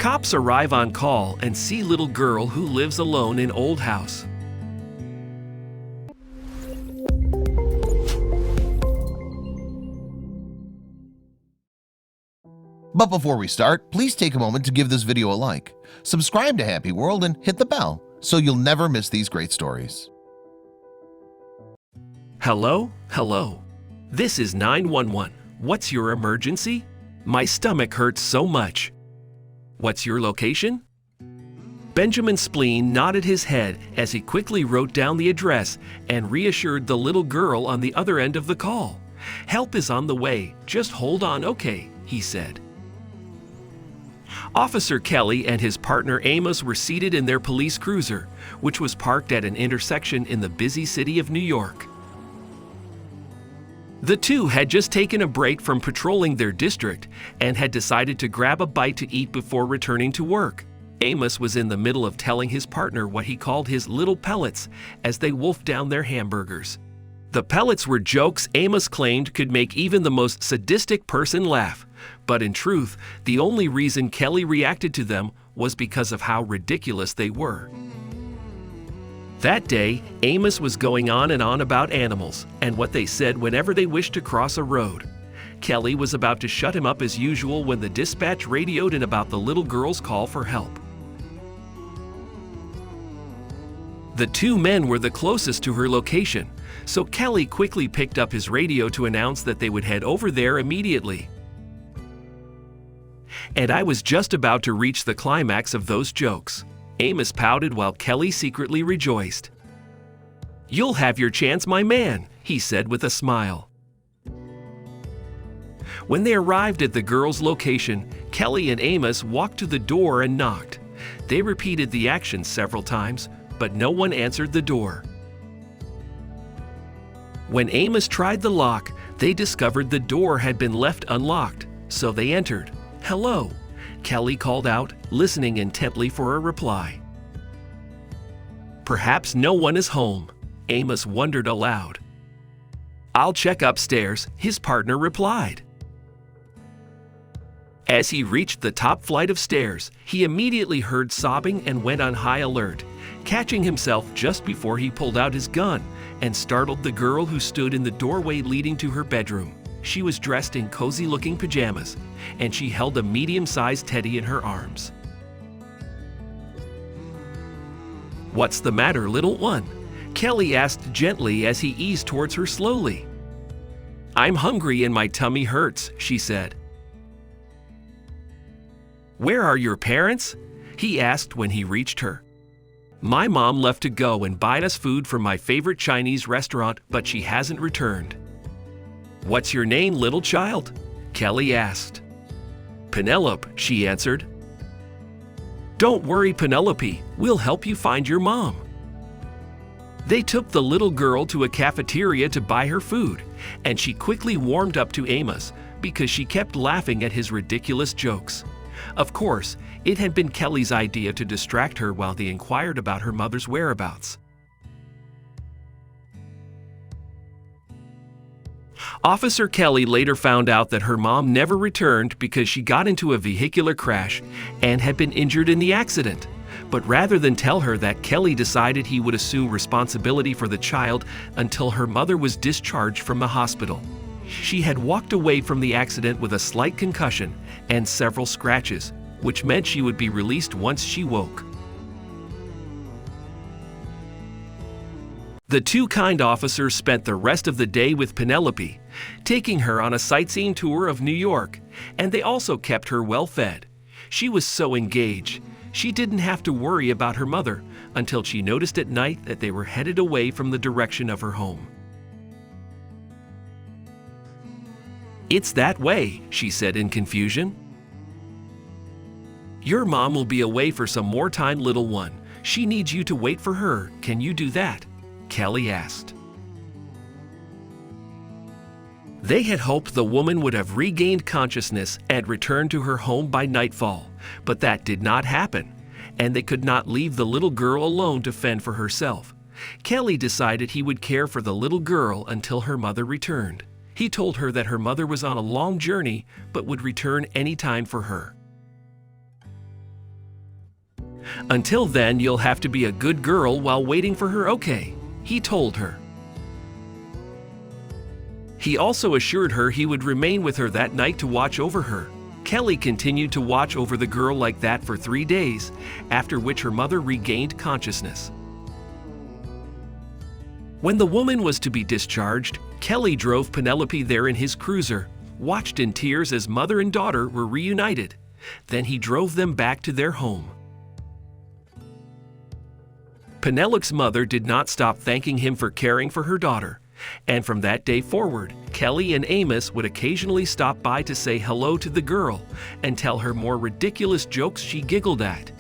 Cops arrive on call and see little girl who lives alone in old house. But before we start, please take a moment to give this video a like, subscribe to Happy World, and hit the bell so you'll never miss these great stories. Hello? Hello. This is 911. What's your emergency? My stomach hurts so much. What's your location? Benjamin Spleen nodded his head as he quickly wrote down the address and reassured the little girl on the other end of the call. Help is on the way. Just hold on, okay, he said. Officer Kelly and his partner Amos were seated in their police cruiser, which was parked at an intersection in the busy city of New York. The two had just taken a break from patrolling their district and had decided to grab a bite to eat before returning to work. Amos was in the middle of telling his partner what he called his little pellets as they wolfed down their hamburgers. The pellets were jokes Amos claimed could make even the most sadistic person laugh, but in truth, the only reason Kelly reacted to them was because of how ridiculous they were. That day, Amos was going on and on about animals and what they said whenever they wished to cross a road. Kelly was about to shut him up as usual when the dispatch radioed in about the little girl's call for help. The two men were the closest to her location, so Kelly quickly picked up his radio to announce that they would head over there immediately. And I was just about to reach the climax of those jokes. Amos pouted while Kelly secretly rejoiced. "You'll have your chance, my man," he said with a smile. When they arrived at the girl's location, Kelly and Amos walked to the door and knocked. They repeated the action several times, but no one answered the door. When Amos tried the lock, they discovered the door had been left unlocked, so they entered. "Hello," Kelly called out, listening intently for a reply. "Perhaps no one is home," Amos wondered aloud. "I'll check upstairs," his partner replied. As he reached the top flight of stairs, he immediately heard sobbing and went on high alert, catching himself just before he pulled out his gun and startled the girl who stood in the doorway leading to her bedroom. She was dressed in cozy-looking pajamas, and she held a medium-sized teddy in her arms. "What's the matter, little one?" Kelly asked gently as he eased towards her slowly. "I'm hungry and my tummy hurts," she said. "Where are your parents?" he asked when he reached her. "My mom left to go and buy us food from my favorite Chinese restaurant, but she hasn't returned." "What's your name, little child?" Kelly asked. "Penelope," she answered. "Don't worry, Penelope, we'll help you find your mom." They took the little girl to a cafeteria to buy her food, and she quickly warmed up to Amos because she kept laughing at his ridiculous jokes. Of course, it had been Kelly's idea to distract her while they inquired about her mother's whereabouts. Officer Kelly later found out that her mom never returned because she got into a vehicular crash and had been injured in the accident. But rather than tell her that, Kelly decided he would assume responsibility for the child until her mother was discharged from the hospital. She had walked away from the accident with a slight concussion and several scratches, which meant she would be released once she woke. The two kind officers spent the rest of the day with Penelope, taking her on a sightseeing tour of New York, and they also kept her well fed. She was so engaged, she didn't have to worry about her mother until she noticed at night that they were headed away from the direction of her home. "It's that way," she said in confusion. "Your mom will be away for some more time, little one. She needs you to wait for her. Can you do that?" Kelly asked. They had hoped the woman would have regained consciousness and returned to her home by nightfall, but that did not happen, and they could not leave the little girl alone to fend for herself. Kelly decided he would care for the little girl until her mother returned. He told her that her mother was on a long journey but would return any time for her. Until then, you'll have to be a good girl while waiting for her, okay?" he told her. He also assured her he would remain with her that night to watch over her. Kelly continued to watch over the girl like that for 3 days, after which her mother regained consciousness. When the woman was to be discharged, Kelly drove Penelope there in his cruiser, watched in tears as mother and daughter were reunited. Then he drove them back to their home. Penelope's mother did not stop thanking him for caring for her daughter, and from that day forward, Kelly and Amos would occasionally stop by to say hello to the girl and tell her more ridiculous jokes she giggled at.